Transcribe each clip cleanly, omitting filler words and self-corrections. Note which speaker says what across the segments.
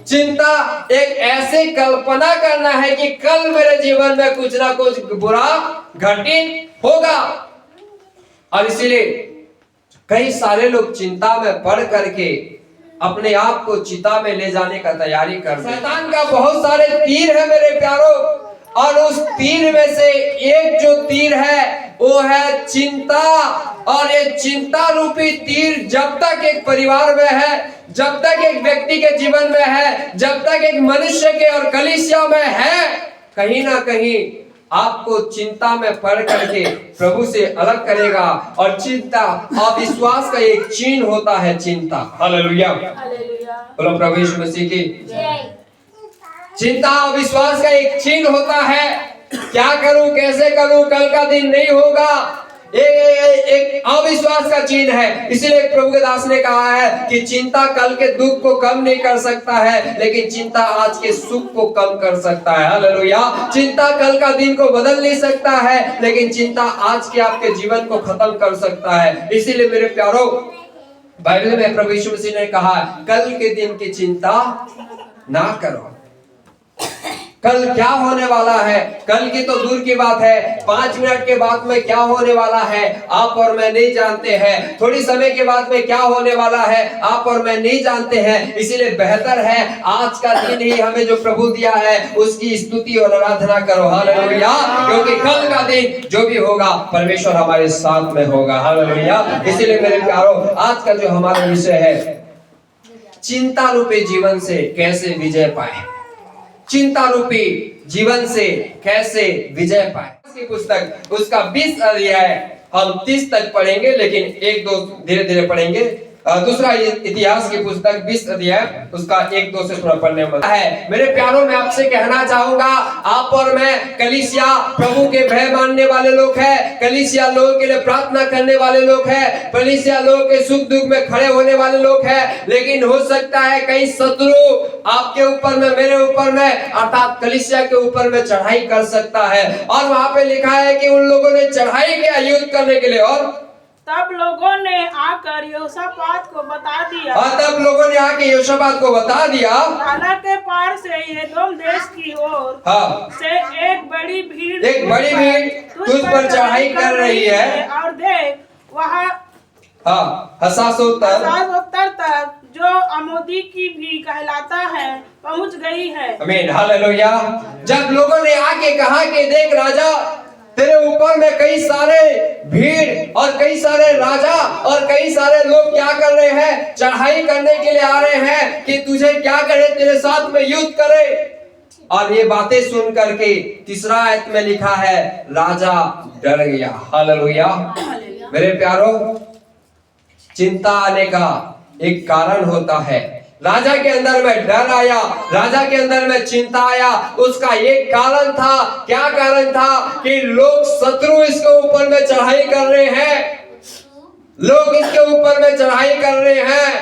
Speaker 1: चिंता एक ऐसे कल्पना करना है कि कल मेरे जीवन में कुछ ना कुछ बुरा घटित होगा। और इसीलिए कई सारे लोग चिंता में पड़ करके अपने आप को चिता में ले जाने का तैयारी कर रहे हैं। शैतान का बहुत सारे तीर है मेरे प्यारों, और उस तीर में से एक जो तीर है वो है चिंता। और ये चिंता रूपी तीर जब तक एक परिवार में है, जब तक एक व्यक्ति के जीवन में है, जब तक एक मनुष्य के और कलीसिया में है, कहीं ना कहीं आपको चिंता में पड़ करके प्रभु से अलग करेगा। और चिंता अविश्वास का एक चिन्ह होता है चिंता। हालेलुया, बोलो प्रभु यीशु मसीह की। चिंता अविश्वास का एक चिन्ह होता है। क्या करूं, कैसे करूं, कल का दिन नहीं होगा, एक अविश्वास का चिन्ह है। इसलिए प्रभु के दास ने कहा है कि चिंता कल के दुख को कम नहीं कर सकता है, लेकिन चिंता आज के सुख को कम कर सकता है। हालेलुया। चिंता कल का दिन को बदल नहीं सकता है, लेकिन चिंता आज के आपके जीवन को खत्म कर सकता है। इसीलिए मेरे प्यारों, बाइबल में प्रभु यीशु मसीह ने कहा कल के दिन की चिंता ना करो। कल क्या होने वाला है, कल की तो दूर की बात है, 5 मिनट के बाद में क्या होने वाला है आप और मैं नहीं जानते हैं। थोड़ी समय के बाद में क्या होने वाला है आप और मैं नहीं जानते हैं। इसीलिए बेहतर है आज का दिन ही हमें जो प्रभु दिया है उसकी स्तुति और आराधना करो। हालेलुया। क्योंकि कल का दिन जो भी होगा परमेश्वर हमारे साथ में होगा। हालेलुया। इसीलिए मेरे प्यारों, आज का जो हमारा विषय है, चिंता रूपी जीवन से कैसे विजय पाए। चिंता रूपी जीवन से कैसे विजय पाए की पुस्तक उसका 20 अध्याय हम 30 तक पढ़ेंगे, लेकिन 1-2 धीरे धीरे पढ़ेंगे। दूसरा इतिहास की पुस्तक 20 अध्याय उसका 1-2 से थोड़ा पढ़ने में है। मेरे प्यारों, मैं आपसे कहना चाहूंगा, आप और मैं कलीसिया प्रभु के भय मानने वाले लोग हैं, कलीसिया लोगों के लिए प्रार्थना करने वाले लोग हैं, कलीसिया लोगों के सुख दुख में खड़े होने वाले लोग हैं। लेकिन हो सकता है कई शत्रु आपके ऊपर में, मेरे ऊपर में, अर्थात कलीसिया के ऊपर में चढ़ाई कर सकता है। और वहां पे लिखा है कि उन लोगों ने चढ़ाई किया युद्ध करने के लिए, और
Speaker 2: तब लोगों ने आकर यहोशापात को बता दिया।
Speaker 1: तब लोगों ने आके यहोशापात को बता दिया,
Speaker 2: नाला के पार से एदोम देश की ओर से एक बड़ी भीड़
Speaker 1: तुझ पर चढ़ाई कर रही है।
Speaker 2: और देख वहाँ
Speaker 1: हसासोत्तर
Speaker 2: तक जो अमोदी की भी कहलाता है पहुँच गई है।
Speaker 1: आमीन, हालेलुया। जब लोगों ने आके कहा कि देख राजा, तेरे ऊपर में कई सारे भीड़ और कई सारे राजा और कई सारे लोग क्या कर रहे हैं, चढ़ाई करने के लिए आ रहे हैं कि तुझे क्या करे, तेरे साथ में युद्ध करे। और ये बातें सुन करके 3 आयत में लिखा है राजा डर गया। हालेलुया। मेरे प्यारों, चिंता आने का एक कारण होता है। राजा के अंदर में डर आया, राजा के अंदर में चिंता आया। उसका एक कारण था। क्या कारण था? कि लोग शत्रु इसके ऊपर में चढ़ाई कर रहे हैं, लोग इसके ऊपर में चढ़ाई कर रहे हैं,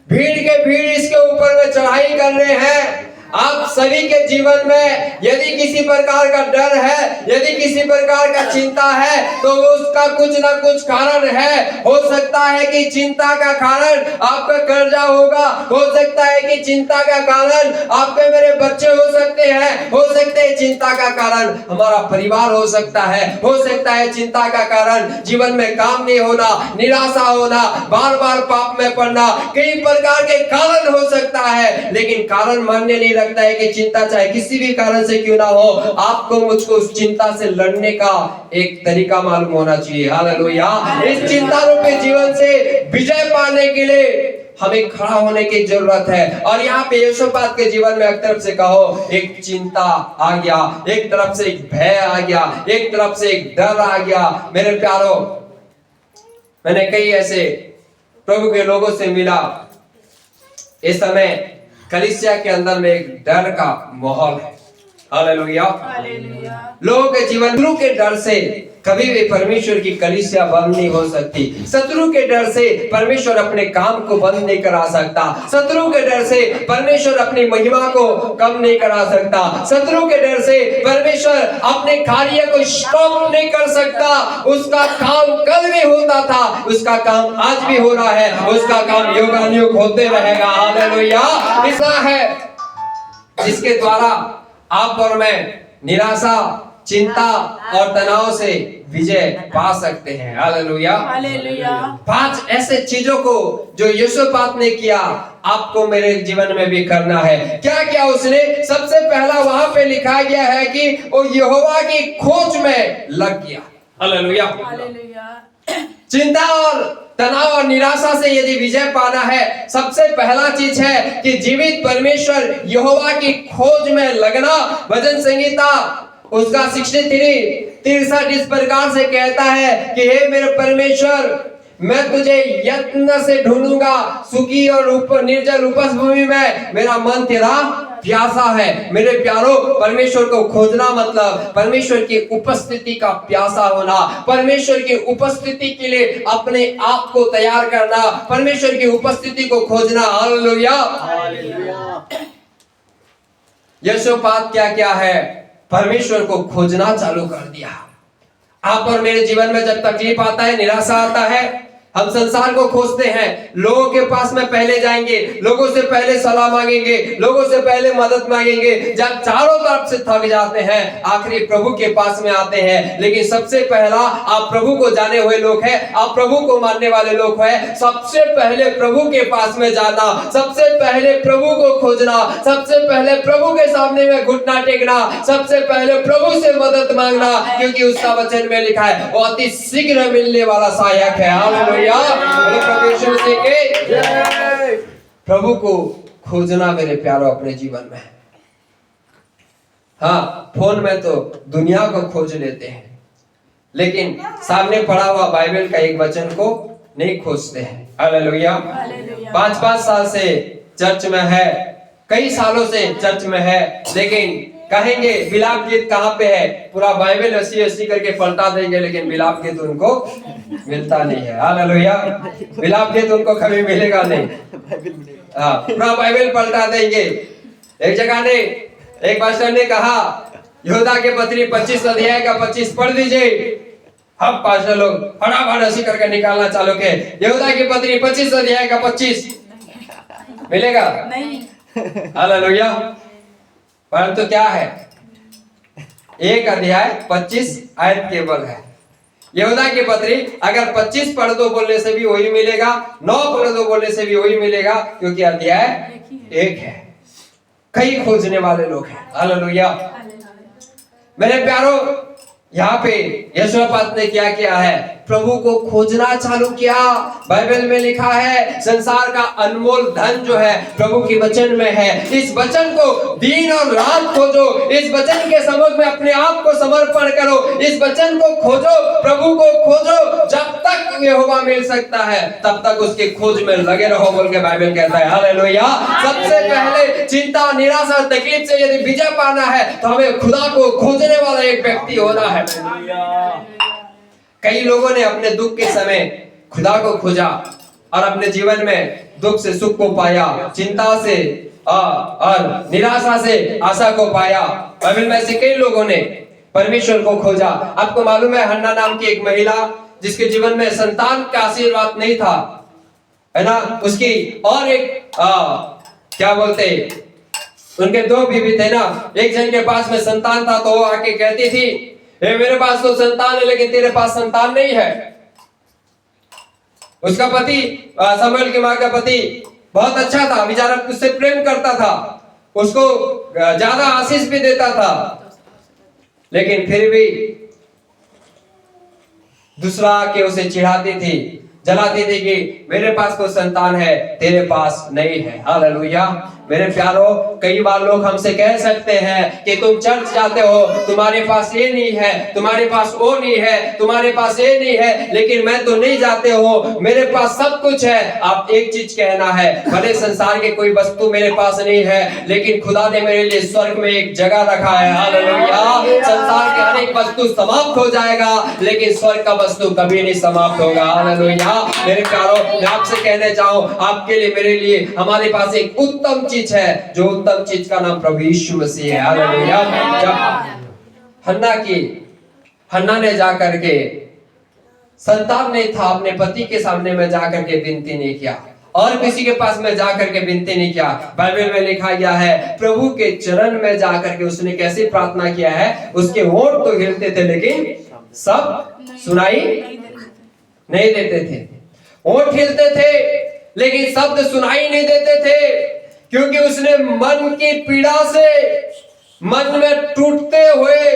Speaker 1: भीड़ के भीड़ इसके ऊपर में चढ़ाई कर रहे हैं। आप सभी के जीवन में यदि किसी प्रकार का डर है, यदि किसी प्रकार का चिंता है, तो उसका कुछ ना कुछ कारण है। हो सकता है कि चिंता का कारण आपका कर्जा होगा, हो सकता है कि चिंता का कारण आपके मेरे बच्चे हो सकते हैं, हो सकते हैं चिंता का कारण हमारा परिवार हो सकता है, हो सकता है चिंता का कारण जीवन में काम नहीं होना, निराशा होना, बार बार पाप में पड़ना, कई प्रकार के कारण हो सकता है। लेकिन कारण मानने नहीं लगता है कि चिंता चाहे किसी भी कारण से क्यों ना हो, आपको मुझको उस चिंता से लड़ने का एक तरीका मालूम होना चाहिए। हालेलुया। इस चिंता रूपी जीवन से विजय पाने के लिए हमें खड़ा होने की जरूरत है। और यहाँ पे यहोशापात के जीवन में एक तरफ से कहो एक चिंता आ गया, एक तरफ से एक भय आ गया, एक तरफ से एक डर आ गया। मेरे प्यारों, मैंने कई ऐसे प्रभु के लोगों से मिला, इस समय कलीसिया के अंदर में एक डर का माहौल है। हालेलुया। लोगों के जीवन शत्रु के डर से कभी भी परमेश्वर की कलीसिया बंद नहीं हो सकती। शत्रु के डर से परमेश्वर अपने काम को बंद नहीं करा सकता। शत्रु के डर से परमेश्वर अपनी महिमा को कम नहीं करा सकता। शत्रु के डर से परमेश्वर अपने कार्य को स्टॉप नहीं कर सकता। उसका काम कल भी होता था, उसका काम आज भी हो रहा है, उसका काम युगानुयुग होते रहेगा। हालेलुया। ऐसा है जिसके द्वारा आप और मैं निराशा, चिंता और तनाव से विजय पा सकते हैं। हालेलुया।
Speaker 2: हालेलुया।
Speaker 1: 5 ऐसे चीजों को जो यहोशापात ने किया, आपको मेरे जीवन में भी करना है। क्या किया उसने? सबसे पहला वहां पे लिखा गया है कि वो यहोवा की खोज में लग गया। हालेलुया। चिंता और तनाव और निराशा से यदि विजय पाना है, सबसे पहला चीज है कि जीवित परमेश्वर यहोवा की खोज में लगना। भजन संगीता उसका 63 इस प्रकार से कहता है कि हे मेरे परमेश्वर, मैं तुझे यत्न से ढूंढूंगा, सूखी और निर्जल उपस-भूमि में मेरा मन तेरा प्यासा है। मेरे प्यारो, परमेश्वर को खोजना मतलब परमेश्वर की उपस्थिति का प्यासा होना, परमेश्वर की उपस्थिति के लिए अपने आप को तैयार करना, परमेश्वर की उपस्थिति को खोजना। हालेलुया। यहोशापात क्या है? परमेश्वर को खोजना चालू कर दिया। आप और मेरे जीवन में जब तकलीफ आता है, निराशा आता है, हम संसार को खोजते हैं, लोगों के पास में पहले जाएंगे, लोगों से पहले सलाह मांगेंगे, लोगों से पहले मदद मांगेंगे। जब चारों तरफ से थक जाते हैं, आखिरी प्रभु के पास में आते हैं। लेकिन सबसे पहला, आप प्रभु को जाने हुए लोग हैं, आप प्रभु को मानने वाले लोग हैं, सबसे पहले प्रभु के पास में जाना, सबसे पहले प्रभु को खोजना, सबसे पहले प्रभु के सामने में घुटना टेकना, सबसे पहले प्रभु से मदद मांगना, क्योंकि उसका वचन में लिखा है वो अति शीघ्र मिलने वाला सहायक है। हालेलुया। प्रभु को खोजना मेरे प्यारो अपने जीवन में। हाँ, फोन में तो दुनिया को खोज लेते हैं, लेकिन सामने पड़ा हुआ बाइबल का एक वचन को नहीं खोजते हैं। हालेलुया। 5-5 साल से चर्च में है, कई सालों से चर्च में है, लेकिन कहेंगे विलाप गीत कहाँ पे है, पूरा बाइबल ऐसी करके पलटा देंगे, लेकिन विलाप गीत उनको मिलता नहीं है। हालेलुया। विलाप गीत उनको कभी मिलेगा नहीं। हाँ, पूरा बाइबल पलटा देंगे। एक जगह ने एक पास्टर ने कहा, यहूदा के पत्री 25 अध्याय का 25 पढ़ दीजिए। हम पास्टर लोग फटाफट ऐसी करके निकालना चालू के, यहूदा की पत्री 25 अध्याय का 25 मिलेगा नहीं। हालेलुया। परंतु क्या है, 1 अध्याय 25 आयत केवल है। यहूदा की पत्री अगर 25 पढ़ दो बोलने से भी वही मिलेगा, 9 पढ़ दो बोलने से भी वही मिलेगा, क्योंकि अध्याय 1 है। कई खोजने वाले लोग हैं। हालेलुया। मेरे प्यारो, यहाँ पे यहोशापात ने क्या किया है? प्रभु को खोजना चालू किया। बाइबल में लिखा है संसार का अनमोल धन जो है प्रभु के वचन में है। इस वचन को दिन और रात खोजो, इस वचन के समक्ष में अपने आप को समर्पण करो, इस वचन को खोजो, प्रभु को खोजो। जब तक यहोवा मिल सकता है तब तक उसके खोज में लगे रहो बोल के बाइबल कहता है। हालेलुया। सबसे पहले चिंता, निराशा, तकलीफ से यदि विजय पाना है तो हमें खुदा को खोजने वाला एक व्यक्ति होना है। कई लोगों ने अपने दुख के समय खुदा को खोजा और अपने जीवन में दुख से सुख को पाया, चिंता से और निराशा से आशा को पाया। बाइबल में से कई लोगों ने परमेश्वर को खोजा। आपको मालूम है, हन्ना नाम की एक महिला जिसके जीवन में संतान का आशीर्वाद नहीं था, है ना, उसकी और एक क्या बोलते, उनके 2 बीवी थे ना। एक जन के पास में संतान था तो वो आके कहती थी, मेरे पास तो संतान है लेकिन तेरे पास संतान नहीं है। उसका पति, शमूएल की मां का पति बहुत अच्छा था, बेचारा उससे प्रेम करता था, उसको ज्यादा आशीष भी देता था, लेकिन फिर भी दूसरा आके उसे चिढ़ाती थी, जलाती थी कि मेरे पास तो संतान है, तेरे पास नहीं है। हालेलुया। मेरे प्यारो, कई बार लोग हमसे कह सकते हैं कि तुम चर्च जाते हो, तुम्हारे पास ये नहीं है, तुम्हारे पास वो नहीं है, तुम्हारे पास ये नहीं है, लेकिन मैं तो नहीं जाते हो, मेरे पास सब कुछ है। आप एक चीज कहना है, भले संसार के कोई वस्तु मेरे पास नहीं है, लेकिन खुदा ने मेरे लिए स्वर्ग में एक जगह रखा है। हालेलुया। संसार के हर एक वस्तु समाप्त हो जाएगा, लेकिन स्वर्ग का वस्तु कभी नहीं समाप्त होगा। हालेलुया। मेरे प्यारो, मैं आपसे कहने चाहूं, आपके लिए, मेरे लिए, हमारे पास एक उत्तम चीज है, जो उत्तम चीज का नाम प्रभु यीशु मसीह है। हालेलुया। जब हन्ना ने जाकर के, संतान नहीं था, अपने पति के सामने में जाकर के विनती नहीं किया, और किसी के पास में जाकर के विनती नहीं किया। बाइबल में लिखा गया है प्रभु के चरण में जाकर के उसने कैसे प्रार्थना किया है, उसके होंठ तो हिलते थे लेकिन सब सुनाई नहीं देते थे। होंठ हिलते थे लेकिन शब्द सुनाई नहीं देते थे, क्योंकि उसने मन की पीड़ा से, मन में टूटते हुए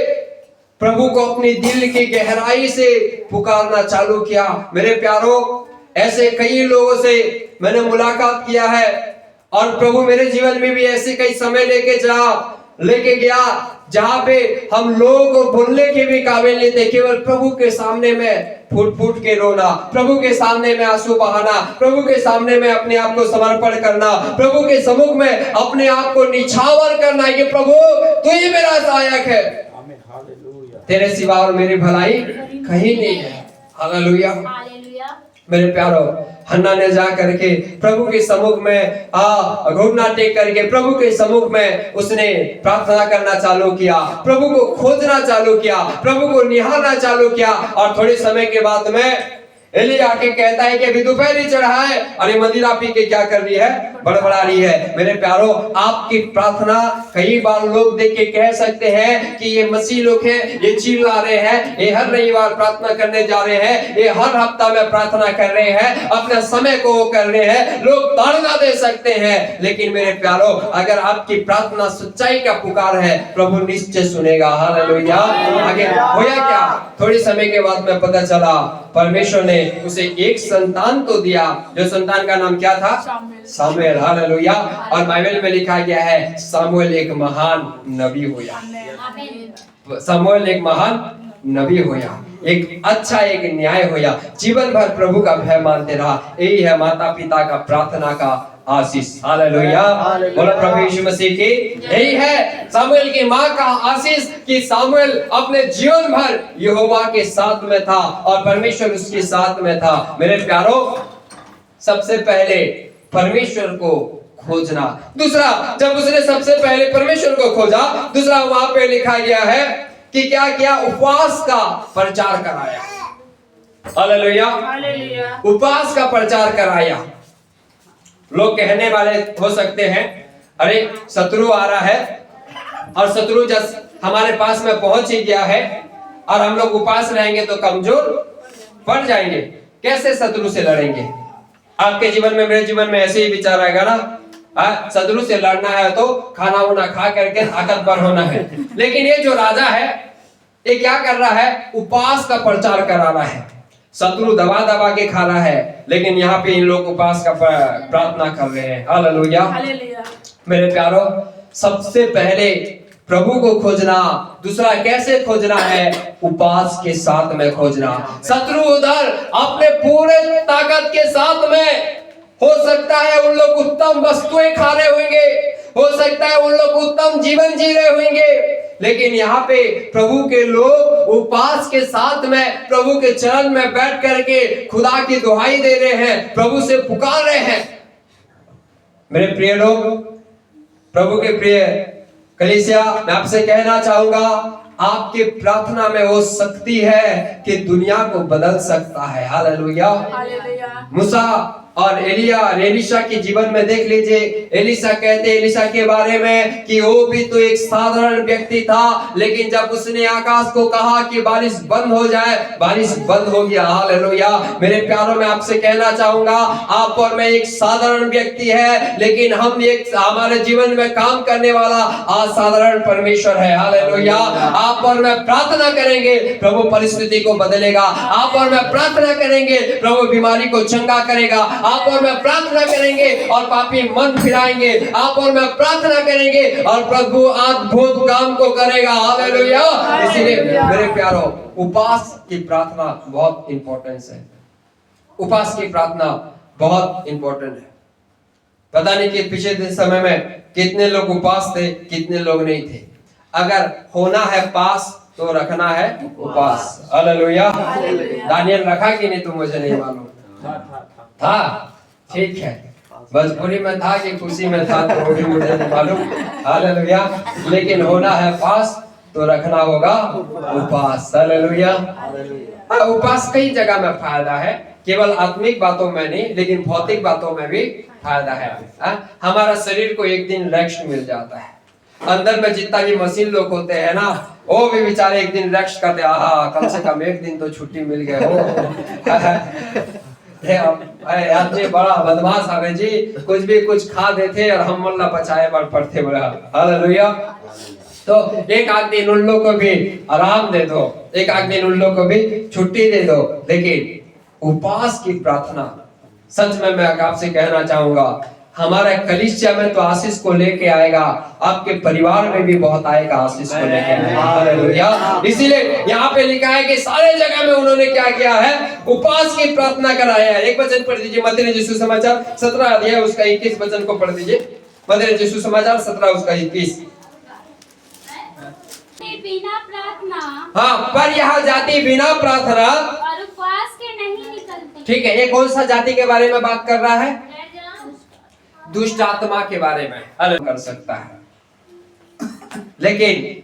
Speaker 1: प्रभु को अपनी दिल की गहराई से पुकारना चालू किया। मेरे प्यारों, ऐसे कई लोगों से मैंने मुलाकात किया है और प्रभु मेरे जीवन में भी ऐसे कई समय लेके गया जहां पे हम लोग को बोलने के भी काबिल नहीं थे। केवल प्रभु के सामने में फूट फूट के रोना, प्रभु के सामने में आंसू बहाना, प्रभु के सामने में अपने आप को समर्पण करना, प्रभु के सम्मुख में अपने आप को निछावर करना कि प्रभु तू ही मेरा सहायक है, तेरे सिवा और मेरी भलाई कहीं नहीं है। हालेलुया। मेरे प्यारो, हन्ना ने जा करके प्रभु के सम्मुख में घुटना टेक करके प्रभु के सम्मुख में उसने प्रार्थना करना चालू किया, प्रभु को खोजना चालू किया, प्रभु को निहारना चालू किया। और थोड़े समय के बाद में एली आके कहता है कि अभी दोपहर ही चढ़ा है और ये मदिरा पी के क्या कर रही है, बड़बड़ा रही है। मेरे प्यारो, आपकी प्रार्थना कई बार लोग देख के कह सकते हैं कि ये मसीह लोग हैं, ये चिल्ला रहे हैं, ये हर रविवार प्रार्थना करने जा रहे हैं, ये हर हफ्ता में प्रार्थना कर रहे हैं, अपने समय को वो कर रहे हैं, लोग ताड़ना दे सकते हैं। लेकिन मेरे प्यारो, अगर आपकी प्रार्थना सच्चाई का पुकार है, प्रभु निश्चय सुनेगा। हालेलुया। आगे होया क्या, थोड़ी समय के बाद में पता चला परमेश्वर ने उसे एक संतान तो दिया, जो संतान का नाम क्या था, सामुएल। हालेलुया। और बाइबल में लिखा गया है सामुएल एक महान नबी होया, सामुएल एक महान नबी होया, एक अच्छा एक न्याय होया, जीवन भर प्रभु का भय मानते रहा। यही है माता पिता का प्रार्थना का आशीष। हालेलुया। बोलो प्रभु यीशु मसीह की। यही है सामुएल की माँ का आशीष कि सामुएल अपने जीवन भर यहोवा के साथ में था और परमेश्वर उसके साथ में था। मेरे प्यारो, सबसे पहले परमेश्वर को खोजना। दूसरा, जब उसने सबसे पहले परमेश्वर को खोजा, दूसरा वहां पे लिखा गया है कि क्या किया, उपवास का प्रचार कराया। हालेलुया। उपवास का प्रचार कराया। लोग कहने वाले हो सकते हैं, अरे शत्रु आ रहा है और शत्रु जब हमारे पास में पहुंच ही गया है और हम लोग उपास रहेंगे तो कमजोर पड़ जाएंगे, कैसे शत्रु से लड़ेंगे। आपके जीवन में, मेरे जीवन में ऐसे ही विचार आएगा ना, शत्रु से लड़ना है तो खाना वाना खा करके ताकतवर होना है। लेकिन ये जो राजा है, ये क्या कर रहा है, उपवास का प्रचार करा रहा है। शत्रु दबा दबा के खा रहा है, लेकिन यहाँ पे इन लोग उपवास का प्रार्थना कर रहे हैं। हालेलुया। मेरे प्यारो, सबसे पहले प्रभु को खोजना, दूसरा कैसे खोजना है, उपवास के साथ में खोजना। शत्रु उधर अपने पूरे ताकत के साथ में, हो सकता है उन लोग उत्तम वस्तुएं खा रहे होंगे, हो सकता है उन लोग उत्तम जीवन जी रहे होंगे, लेकिन यहाँ पे प्रभु के लोग उपवास के साथ में प्रभु के चरण में बैठ करके खुदा की दुहाई दे रहे हैं, प्रभु से पुकार रहे हैं। मेरे प्रिय लोग, प्रभु के प्रिय कलीसिया, मैं आपसे कहना चाहूंगा, आपके प्रार्थना में वो शक्ति है कि दुनिया को बदल सकता है। हालेलुया। मूसा और एलिशा के जीवन में देख लीजिए, एलिशा के बारे में कि वो भी तो एक साधारण व्यक्ति था, लेकिन जब उसने आकाश को कहा कि बारिश बंद हो जाए, बारिश बंद हो गया। हालेलुया। मेरे प्यारों, में आपसे कहना चाहूंगा, आप और मैं एक साधारण व्यक्ति है, लेकिन हम एक हमारे जीवन में काम करने वाला असाधारण परमेश्वर है। हालेलुया। आप और मैं प्रार्थना करेंगे, प्रभु परिस्थिति को बदलेगा। आप और मैं प्रार्थना करेंगे, प्रभु बीमारी को चंगा करेगा। आप और मैं प्रार्थना करेंगे और पापी मन फिराएंगे। आप और मैं प्रार्थना करेंगे और प्रभु अद्भुत काम को करेगा। हालेलुया। इसीलिए मेरे प्यारो, उपवास की प्रार्थना बहुत इंपॉर्टेंस है। उपवास की प्रार्थना बहुत इंपॉर्टेंट है। पता नहीं कि पिछले समय में कितने लोग उपवास थे, कितने लोग नहीं थे। अगर होना है पास तो रखना है उपवास। हालेलुया। दानियल रखा कि नहीं तो मुझे नहीं मालूम था, ठीक है, भोजपुरी में था कि खुशी में था तो वो भी मुझे नहीं मालूम। हालेलुया। लेकिन होना है पास तो रखना होगा उपवास। हालेलुया। उपवास कई जगह में फायदा है। केवल आत्मिक बातों में नहीं, लेकिन भौतिक बातों में भी फायदा है। हमारा शरीर को एक दिन रेस्ट मिल जाता है। अंदर में जितना भी मशीन लोग होते हैं ना, वो भी बेचारे एक दिन रेस्ट करते, कम से कम एक दिन तो छुट्टी मिल गए हो। आदमी बड़ा बदमाश है जी, कुछ भी कुछ खा देते और हम मल्ला बचाए बार पड़ते बड़ा। हालेलुया। तो एक आध दिन उन लोग को भी आराम दे दो, एक आध दिन उन लोग को भी छुट्टी दे दो, लेकिन उपवास की प्रार्थना सच में मैं आपसे कहना चाहूंगा, हमारे कलीसिया में तो आशीष को लेके आएगा, आपके परिवार में भी बहुत आएगा, आशीष को लेके आएगा। हालेलुया। इसीलिए यहाँ पे लिखा है कि सारे जगह में उन्होंने क्या किया है, उपवास की प्रार्थना कराया है। एक वचन पढ़ दीजिए, मत्ती रचित सुसमाचार 17 अध्याय उसका 21 वचन को पढ़ दीजिए। मत्ती रचित सुसमाचार 17 उसका 21।
Speaker 3: बिना प्रार्थना,
Speaker 1: हाँ, पर यह जाति बिना प्रार्थना
Speaker 3: और उपवास के नहीं निकलती। ठीक
Speaker 1: है, ये कौन सा जाति के बारे में बात कर रहा है? दुष्ट आत्मा के बारे में अलग कर सकता है। लेकिन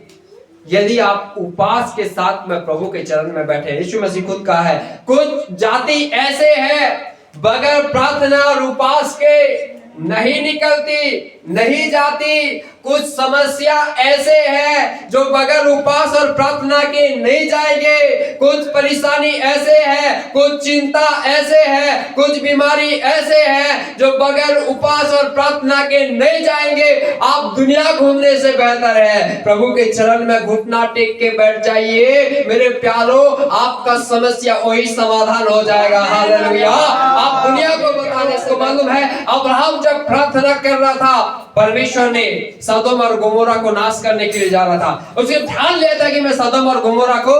Speaker 1: यदि आप उपवास के साथ में प्रभु के चरण में बैठे, यीशु मसीह खुद कहा है, कुछ जाति ऐसे हैं बगैर प्रार्थना और उपवास के नहीं निकलती, नहीं जाती। कुछ समस्या ऐसे है जो बगैर उपवास और प्रार्थना के नहीं जाएंगे। कुछ परेशानी ऐसे है, कुछ चिंता ऐसे है, कुछ बीमारी ऐसे है जो बगैर उपवास और प्रार्थना के नहीं जाएंगे। आप दुनिया घूमने से बेहतर है प्रभु के चरण में घुटना टेक के बैठ जाइए मेरे प्यारो, आपका समस्या वही समाधान हो जाएगा। हालेलुया। आप दुनिया को बताने को मालूम है, अब्राहम जब प्रार्थना कर रहा था, परमेश्वर ने सदोम और गोमोरा को नाश करने के लिए जा रहा था, उसके ध्यान लिया था कि मैं सदोम और गोमोरा को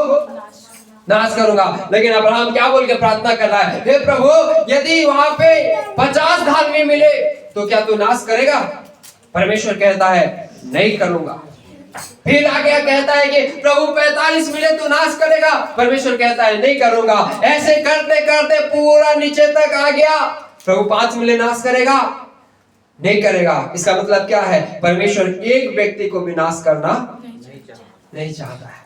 Speaker 1: नाश करूंगा, लेकिन अब्राहम क्या बोल के प्रार्थना कर रहा है, हे प्रभु यदि वहां पे 50 धार्मी मिले तो क्या तू नाश करेगा? परमेश्वर कहता है नहीं करूंगा। फिर आगे कहता है कि प्रभु 45 मिले तो नाश करेगा? परमेश्वर कहता है नहीं करूंगा। ऐसे करते करते पूरा नीचे तक आ गया, प्रभु 5 मिले नाश करेगा? नहीं करेगा। इसका मतलब क्या है? परमेश्वर एक व्यक्ति को भी नाश करना नहीं चाहता है।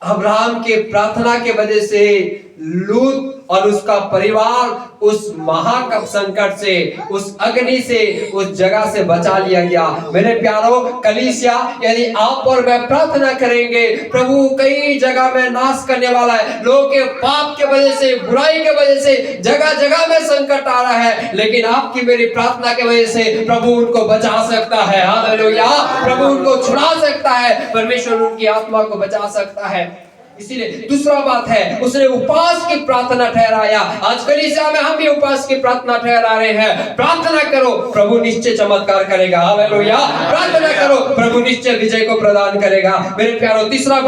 Speaker 1: अब्राहम के प्रार्थना के वजह से लूत और उसका परिवार उस महाकप संकट से, उस अग्नि से, उस जगह से बचा लिया गया। मेरे प्यारो कलीसिया, यदि आप और मैं प्रार्थना करेंगे, प्रभु कई जगह में नाश करने वाला है। लोगों के पाप के वजह से, बुराई के वजह से जगह जगह में संकट आ रहा है, लेकिन आपकी मेरी प्रार्थना के वजह से प्रभु उनको बचा सकता है। हालेलुया। प्रभु उनको छुड़ा सकता है, परमेश्वर उनकी आत्मा को बचा सकता है। इसीलिए दूसरा बात है, उसने उपवास की प्रार्थना ठहराया। आज कलीसिया में हम भी उपवास की प्रार्थना ठहरा रहे हैं। प्रार्थना करो, प्रभु निश्चय चमत्कार करेगा। हालेलुया। प्रार्थना करो, प्रभु निश्चय विजय को प्रदान करेगा। मेरे प्यारो दूसरा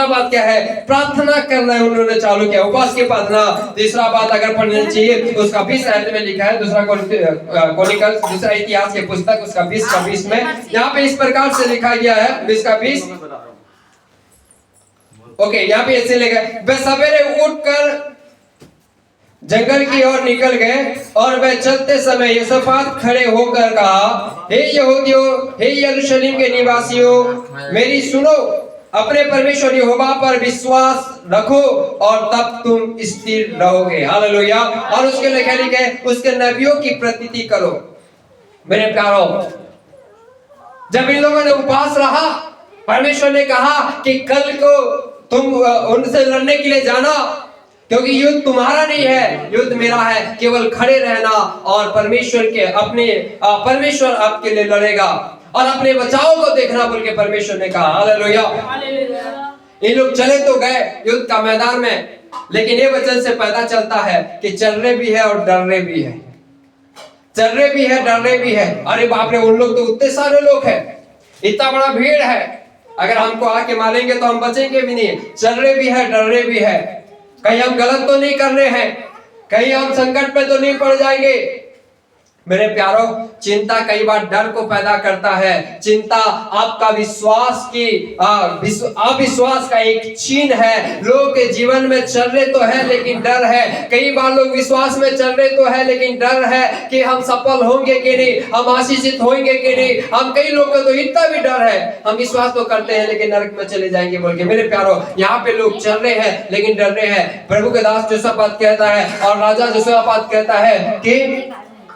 Speaker 1: बात क्या है? प्रार्थना करना उन्होंने चालू किया, उपवास की प्रार्थना। तीसरा बात अगर पढ़नी चाहिए उसका 20 अध्याय में लिखा है, दूसरा क्रॉनिकल्स, दूसरा इतिहास की पुस्तक उसका 20 में यहाँ पे इस प्रकार से लिखा गया है, 20 ओके, यहाँ पे ऐसे लिखा है, वे सवेरे उठकर जंगल की ओर निकल गए और वे चलते समय यहोशापात खड़े होकर कहा, हे यहूदियों, हे यरूशलेम के निवासियों, मेरी सुनो, अपने परमेश्वर यहोवा पर विश्वास रखो और तब तुम स्थिर रहोगे। हालेलुया। और उसके लिखे उसके नबियों की प्रतीति करो। मेरे प्यारो, जब इन लोगों ने उपवास रहा, परमेश्वर ने कहा कि कल को तुम उनसे लड़ने के लिए जाना, क्योंकि युद्ध तुम्हारा नहीं है, युद्ध मेरा है। केवल खड़े रहना और परमेश्वर आपके लिए लड़ेगा और अपने बचाव को देखना बोल के परमेश्वर ने कहा। हालेलुया। ये लोग चले तो गए युद्ध का मैदान में, लेकिन ये वचन से पता चलता है कि चल रहे भी है और डर रहे भी है, चल रहे भी है, डर रहे भी है। अरे बाप रे, उन लोग तो उतने सारे लोग हैं, इतना बड़ा भीड़ है, अगर हमको आके मारेंगे तो हम बचेंगे भी नहीं। चल रहे भी है, डर रहे भी है, कहीं हम गलत तो नहीं कर रहे हैं, कहीं हम संकट में तो नहीं पड़ जाएंगे। मेरे प्यारों, चिंता कई बार डर को पैदा करता है। चिंता आपका विश्वास की अविश्वास का एक चिन्ह है। लोग के जीवन में चल रहे तो है लेकिन डर है। कई बार लोग विश्वास में चल रहे तो है लेकिन डर है कि हम सफल होंगे कि नहीं, हम आशीषित होंगे कि नहीं। हम कई लोगों को तो इतना भी डर है, हम विश्वास तो करते हैं लेकिन नरक में चले जाएंगे बोल के। मेरे प्यारों, यहाँ पे लोग चल रहे हैं लेकिन डर रहे हैं। प्रभु के दास यहोशापात कहता है और राजा यहोशापात कहता है कि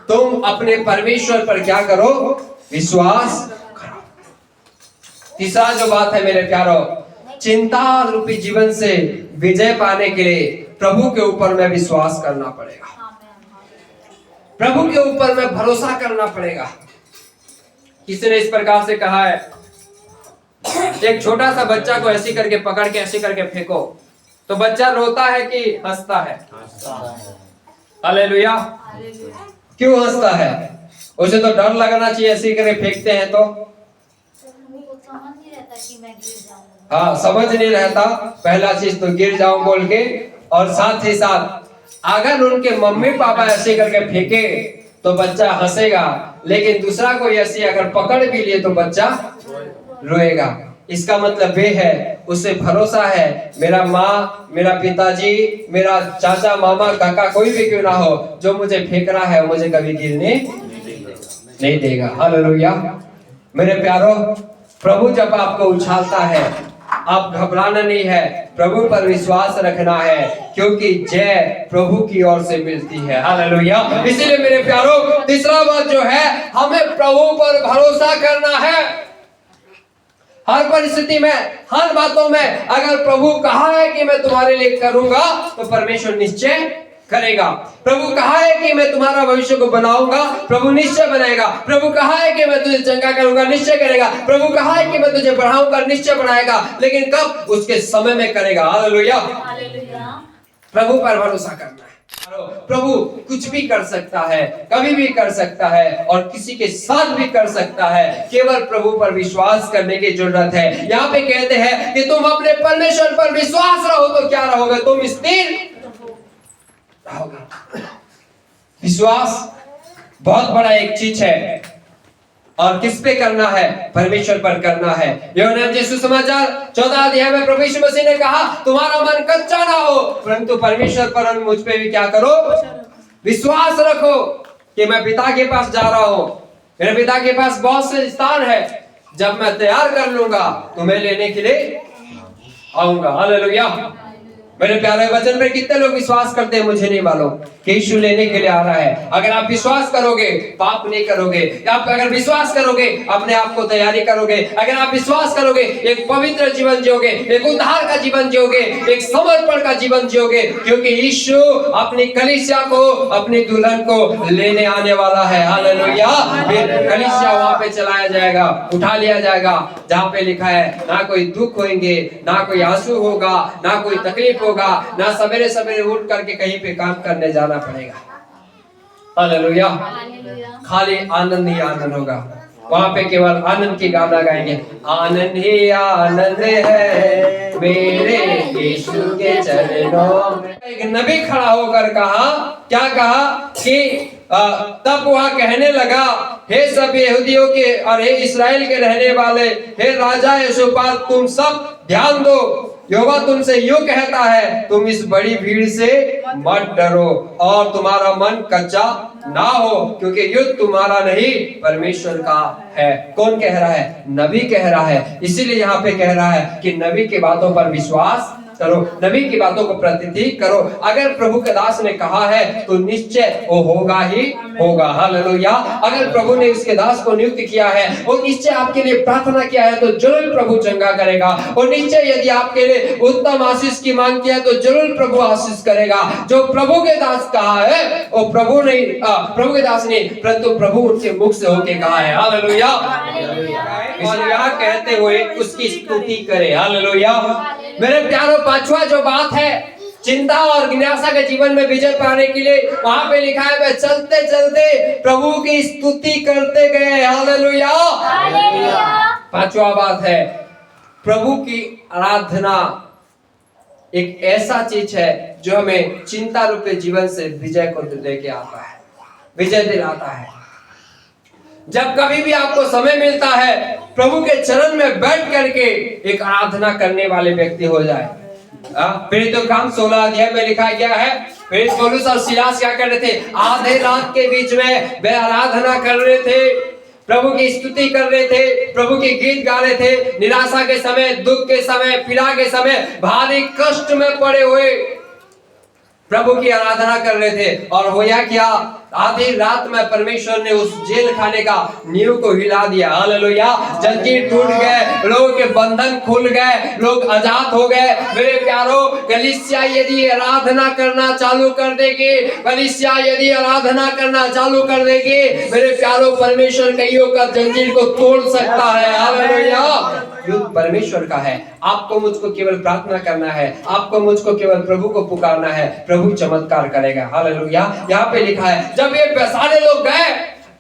Speaker 1: तुम अपने परमेश्वर पर क्या करो, विश्वास करो। तीसरा जो बात है मेरे प्यारों, चिंता रूपी जीवन से विजय पाने के लिए प्रभु के ऊपर में विश्वास करना पड़ेगा, प्रभु के ऊपर में भरोसा करना पड़ेगा। किसी ने इस प्रकार से कहा है, एक छोटा सा बच्चा को ऐसी करके पकड़ के ऐसी करके फेंको तो बच्चा रोता है कि हंसता है? हालेलुया। क्यों हंसता है? उसे तो डर लगना चाहिए। ऐसे करके फेंकते हैं तो हाँ, समझ नहीं रहता। पहला चीज तो गिर जाऊं बोल के, और साथ ही साथ अगर उनके मम्मी पापा ऐसे करके फेंके तो बच्चा हंसेगा, लेकिन दूसरा कोई ऐसी अगर पकड़ भी लिए तो बच्चा रोएगा। इसका मतलब ये है, उसे भरोसा है मेरा माँ, मेरा पिताजी, मेरा चाचा, मामा, काका, कोई भी क्यों ना हो, जो मुझे फेंक रहा है मुझे कभी गिरने नहीं देगा। हालेलुया। मेरे प्यारों, प्रभु जब आपको उछालता है, आप घबराना नहीं है, प्रभु पर विश्वास रखना है, क्योंकि जय प्रभु की ओर से मिलती है। हालेलुया। इसीलिए मेरे प्यारों, तीसरा बात जो है, हमें प्रभु पर भरोसा करना है। हर परिस्थिति में, हर बातों में अगर प्रभु कहा है कि मैं तुम्हारे लिए करूंगा तो परमेश्वर निश्चय करेगा। प्रभु कहा है कि मैं तुम्हारा भविष्य को बनाऊंगा, प्रभु निश्चय बनाएगा। प्रभु कहा है कि मैं तुझे चंगा करूंगा, निश्चय करेगा। प्रभु कहा है कि मैं तुझे बढ़ाऊंगा, निश्चय बढ़ाएगा। लेकिन कब? उसके समय में करेगा। हालेलुया। प्रभु पर भरोसा करना है। प्रभु कुछ भी कर सकता है, कभी भी कर सकता है, और किसी के साथ भी कर सकता है। केवल प्रभु पर विश्वास करने की जरूरत है। यहाँ पे कहते हैं कि तुम अपने परमेश्वर पर विश्वास रहो तो क्या रहोगे? तुम स्थिर रहोगे। विश्वास बहुत बड़ा एक चीज है, और किस पे करना है? परमेश्वर पर करना है। यूहन्ना के सुसमाचार 14 अध्याय में प्रभु यीशु मसीह ने कहा, तुम्हारा मन कच्चा ना हो, परंतु परमेश्वर पर और मुझ पे भी क्या करो? विश्वास रखो कि मैं पिता के पास जा रहा हूं, मेरे पिता के पास बहुत से स्थान है, जब मैं तैयार कर लूंगा तुम्हें लेने के लिए आऊंगा। हालेलुया। मेरे प्यारे वचन पे कितने लोग विश्वास करते हैं मुझे नहीं मालूम कि यीशु लेने के लिए आ रहा है। अगर आप विश्वास करोगे, पाप नहीं करोगे। आप अगर विश्वास करोगे, अपने आप को तैयारी करोगे। अगर आप विश्वास करोगे, एक पवित्र जीवन जियोगे, एक उद्धार का जीवन जियोगे, एक समर्पण का जीवन जियोगे, क्योंकि यीशु अपनी कलीसिया को, अपनी दुल्हन को लेने आने वाला है। हालेलुया। फिर कलीसिया वहां पे चलाया जाएगा, उठा लिया जाएगा, जहाँ पे लिखा है ना कोई दुख होंगे, ना कोई आंसू होगा, ना कोई तकलीफ होगा, ना सवेरे सवेरे उठ करके कहीं पे काम करने जाना पड़ेगा। हालेलुया। खाली आनंद ही आनंद होगा वहां पे। केवल आनंद की गाना गाएंगे, आनंद ही आनंद है मेरे यीशु के चरणों में। एक नबी खड़ा होकर कहा, क्या कहा कि तब वह कहने लगा, हे सब यहूदियों के और हे इस्राएल के रहने वाले, हे राजा यहोशापात, तुम सब ध्यान दो। यहोवा तुमसे यूं कहता है, तुम इस बड़ी भीड़ से मत डरो और तुम्हारा मन कच्चा ना हो, क्योंकि युद्ध तुम्हारा नहीं परमेश्वर का है। कौन कह रहा है? नबी कह रहा है। इसीलिए यहाँ पे कह रहा है कि नबी की बातों पर विश्वास करो, नबी की बातों को प्रतिदिन करो। अगर प्रभु के दास ने कहा है तो निश्चय वो होगा ही होगा। हालेलुया। अगर प्रभु ने उसके दास को नियुक्त किया है और निश्चय आपके लिए प्रार्थना किया है तो जरूर प्रभु चंगा करेगा। और निश्चय यदि आपके लिए उत्तम आशीष की मांग किया है तो जरूर प्रभु आशीष करेगा। जो प्रभु के दास कहा है वो प्रभु नहीं, प्रभु के दास नहीं, परंतु प्रभु उनके मुख से होके कहा है। हालेलुया। और यहाँ कहते हुए उसकी स्तुति करे। हालेलुया। मेरे प्यारों, पांचवा जो बात है, चिंता और निराशा के जीवन में विजय पाने के लिए वहां पे लिखा है, वे चलते चलते प्रभु की स्तुति करते गए। हालेलुया। पांचवा बात है, प्रभु की आराधना एक ऐसा चीज है जो हमें चिंता रूपी जीवन से विजय को लेके आता है, विजय दिलाता है। जब कभी भी आपको समय मिलता है, प्रभु के चरण में बैठ करके एक आराधना करने वाले व्यक्ति हो जाए। प्रेरितों के काम 16 अध्याय में लिखा गया है, प्रेरित पौलुस और सिलास क्या कर रहे थे? आधे रात के बीच में वे आराधना कर रहे थे, प्रभु की स्तुति कर रहे थे, प्रभु के गीत गा रहे थे। निराशा के समय, दुख के समय, पीड़ा के समय, भारी कष्ट में पड़े हुए प्रभु की आराधना कर रहे थे। और होया क्या? आधी रात में परमेश्वर ने उस जेल खाने का नींव को हिला दिया। हालेलुया! जंजीर टूट गए, लोगों के बंधन खुल गए, लोग आजाद हो गए। मेरे प्यारो, कलीसिया यदि आराधना करना चालू कर देगी, कलीसिया यदि आराधना करना चालू कर देगी, मेरे प्यारो, परमेश्वर कईयों का जंजीर को तोड़ सकता है। हालेलुया! युद्ध परमेश्वर का है। आपको मुझको केवल प्रार्थना करना है, आपको मुझको केवल प्रभु को पुकारना है, प्रभु चमत्कार करेगा। हालेलुया! यहाँ पे लिखा है, जब ये सारे लोग गए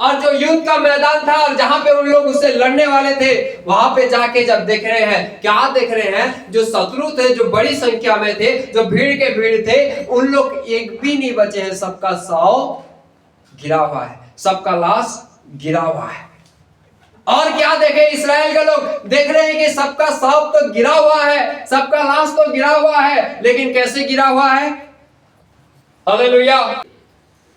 Speaker 1: और जो युद्ध का मैदान था और जहां पे उन लोग उससे लड़ने वाले थे, वहां पे जाके जब देख रहे हैं, क्या देख रहे हैं? जो शत्रु थे, जो बड़ी संख्या में थे, जो भीड़ के भीड़ थे, उन लोग एक भी नहीं बचे हैं। सबका शव गिरा हुआ है, सबका लाश गिरा हुआ है। और क्या देखे इस्राएल के लोग? देख रहे हैं कि सबका शव तो गिरा हुआ है, सबका लाश तो गिरा हुआ है, लेकिन कैसे गिरा हुआ है? हालेलुया!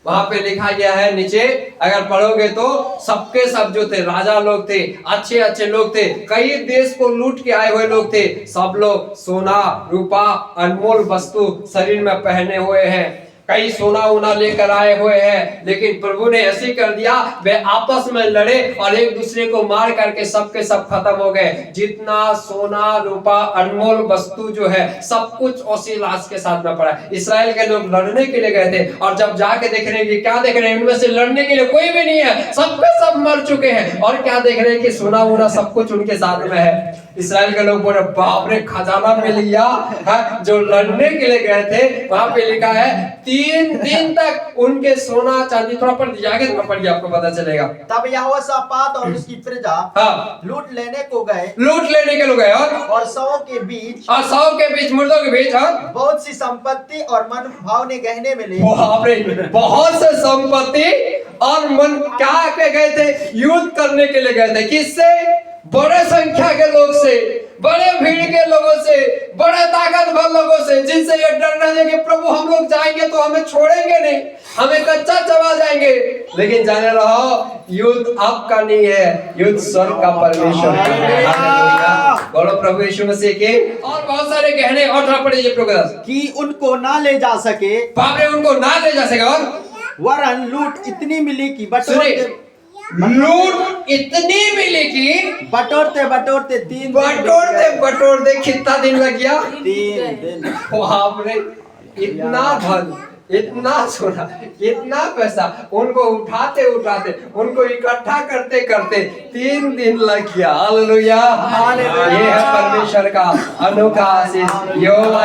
Speaker 1: वहां पे लिखा गया है नीचे, अगर पढ़ोगे तो सबके सब जो थे, राजा लोग थे, अच्छे अच्छे लोग थे, कई देश को लूट के आए हुए लोग थे, सब लोग सोना रूपा अनमोल वस्तु शरीर में पहने हुए हैं, कई सोना उना लेकर आए हुए हैं। लेकिन प्रभु ने ऐसे कर दिया, वे आपस में लड़े और एक दूसरे को मार करके सबके सब खत्म हो गए। जितना सोना रूपा अनमोल वस्तु जो है, सब कुछ उसी लाश के साथ में पड़ा। इस्राएल के लोग लड़ने के लिए गए थे और जब जाके देख रहे हैं, क्या देख रहे हैं? उनमें से लड़ने के लिए कोई भी नहीं है, सबके सब मर चुके हैं। और क्या देख रहे हैं कि सोना वोना सब कुछ उनके साथ में है। इस्राएल के लोग बोले, बाप रे, खजाना मिल गया। जो लड़ने के लिए गए थे, वहां पे लिखा है 3 दिन तक उनके सोना चांदी, थोड़ा पढ़ दीजिए, आगे थोड़ा पढ़िए, आपको पता चलेगा।
Speaker 4: तब यहोशापात और उसकी प्रजा लूट लेने को गए,
Speaker 1: लूट लेने के लोग गए
Speaker 4: और शवों के बीच,
Speaker 1: मुर्दों के बीच
Speaker 4: बहुत सी संपत्ति और मन भावने गहने मिले।
Speaker 1: बाप रे, बहुत से संपत्ति और मन क्या के गए थे? युद्ध करने के लिए गए थे। किससे? बड़े संख्या के लोग से, बड़े भीड़ के लोगों से, बड़े ताकतवर लोगों से, जिनसे ये डर रहे थे कि प्रभु हम लोग जाएंगे तो हमें छोड़ेंगे नहीं, हमें कच्चा चबा जाएंगे। लेकिन जाने रहो, युद्ध आपका नहीं है, युद्ध स्वर्ग का परमेश्वर का है। बोलो प्रभु यीशु मसीह के। और बहुत सारे गहने, और थोड़ा पढ़ लीजिए प्रकाश,
Speaker 4: कि उनको ना ले जा सके,
Speaker 1: बाप रे, उनको ना ले जा सके, और
Speaker 4: वरन लूट इतनी मिली कि
Speaker 1: लूट इतनी मिली कि
Speaker 4: बटोरते
Speaker 1: 3 कितना दिन लग गया?
Speaker 4: 3 दिन।
Speaker 1: बाप रे, इतना धन, इतना सोना, इतना पैसा उनको उठाते उठाते, उनको इकट्ठा करते करते 3 दिन लग गया। हालेलुया! ये है परमेश्वर का अनोखा आशीष। यहोवा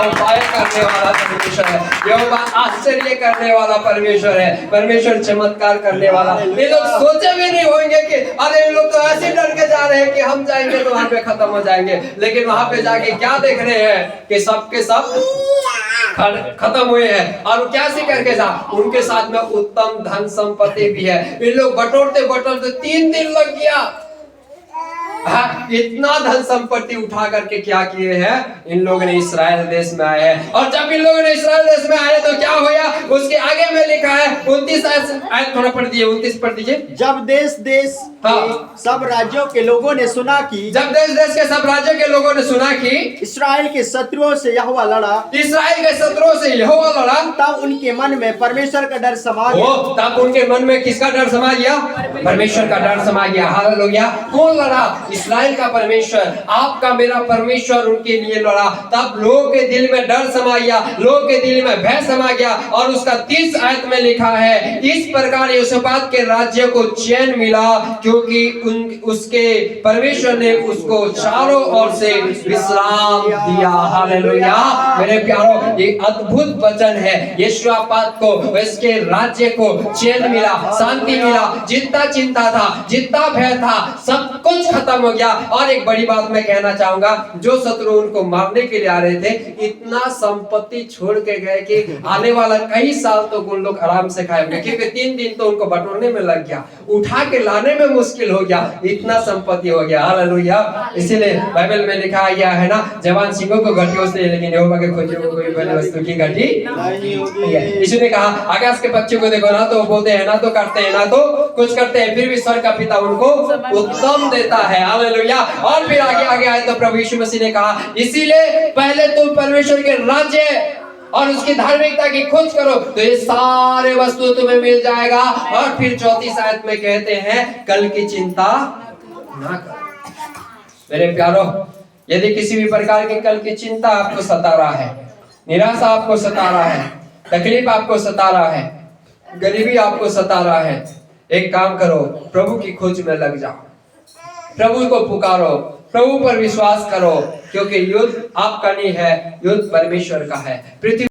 Speaker 1: उपाय करने वाला परमेश्वर है, यहोवा आश्चर्य करने वाला परमेश्वर है, परमेश्वर चमत्कार करने वाला। ये लोग सोचे भी नहीं होंगे कि अरे ये लोग तो ऐसे डर के जा रहे हैं कि हम जाएंगे तो वहां पे खत्म हो जाएंगे। लेकिन वहां पे जाके क्या देख रहे हैं कि सबके सब खत्म हुए हैं। और क्या सी करके जा, उनके साथ में उत्तम धन संपत्ति भी है। इन लोग बटोरते बटोरते 3 दिन लग गया। इतना धन संपत्ति उठा करके क्या किए हैं? इन लोगों ने इस्राएल देश में आए हैं। और जब इन लोगों ने इस्राएल देश में आए तो क्या हुआ? उसके आगे में लिखा है 29 आयत, थोड़ा पढ़ दीजिए, 29 पढ़ दीजिए।
Speaker 4: जब देश देश के सब राज्यों के लोगों ने सुना कि,
Speaker 1: जब देश देश के सब राज्यों के लोगों ने सुना कि
Speaker 4: इस्राएल के शत्रुओं से यहोवा लड़ा,
Speaker 1: इस्राएल के शत्रुओं से यहोवा लड़ा,
Speaker 4: तब उनके मन में परमेश्वर का डर समा गया।
Speaker 1: तब उनके मन में किसका डर समा गया? परमेश्वर का डर समा गया। हालेलुया! कौन लड़ा? इस्राएल का परमेश्वर, आपका मेरा परमेश्वर उनके लिए लड़ा। तब लोगों के दिल में डर समा गया, लोगों के दिल में भय समा गया। और उसका 30 आयत में लिखा है, इस प्रकार यहोशापात के राज्य को चैन मिला, क्योंकि उसके परमेश्वर ने उसको चारों ओर से विश्राम दिया। हालेलुया! मेरे प्यारों, ये अद्भुत वचन है। यहोशापात को, इसके राज्य को चैन मिला, शांति मिला। जितना चिंता था, जितना भय था, सब कुछ खत्म हो गया। और एक बड़ी बात मैं कहना चाहूंगा, जो शत्रु उनको मारने के लिए आ रहे थे, इतना संपत्ति छोड़ के गए कि आने वाला कई साल तो उन लोग आराम से खाएंगे, क्योंकि 3 दिन तो उनको बटोरने में लग गया, उठा के लाने में मुश्किल हो गया, इतना संपत्ति हो गया। हालेलुया। इसीलिए बाइबल में लिखा गया है ना, जवान सिंहों को घटियों से, लेकिन यहोवा के खोजियों को कोई बड़ी वस्तु की घटी नहीं होगी। यीशु ने कहा, आकाश के पक्षियों को देखो, ना तो बोलते हैं, ना तो काटते हैं, ना तो कुछ करते हैं, फिर भी स्वर्ग का पिता उनको उत्तम देता है। हालेलुया। और फिर आगे आए तो प्रभु यीशु मसीह ने कहा, इसीलिए पहले तुम परमेश्वर के राज्य और उसकी धार्मिकता की खोज करो, तो ये सारे वस्तु तुम्हें मिल जाएगा। और फिर 34 आयत में कहते हैं, कल की चिंता ना करो। मेरे प्यारो, यदि किसी भी प्रकार की कल की चिंता आपको सता रहा है, निराशा आपको सता रहा है, तकलीफ आपको सता रहा है, गरीबी आपको सता रहा है, एक काम करो, प्रभु की खोज में लग जाओ, प्रभु को पुकारो, प्रभु पर विश्वास करो, क्योंकि युद्ध आपका नहीं है, युद्ध परमेश्वर का है। पृथ्वी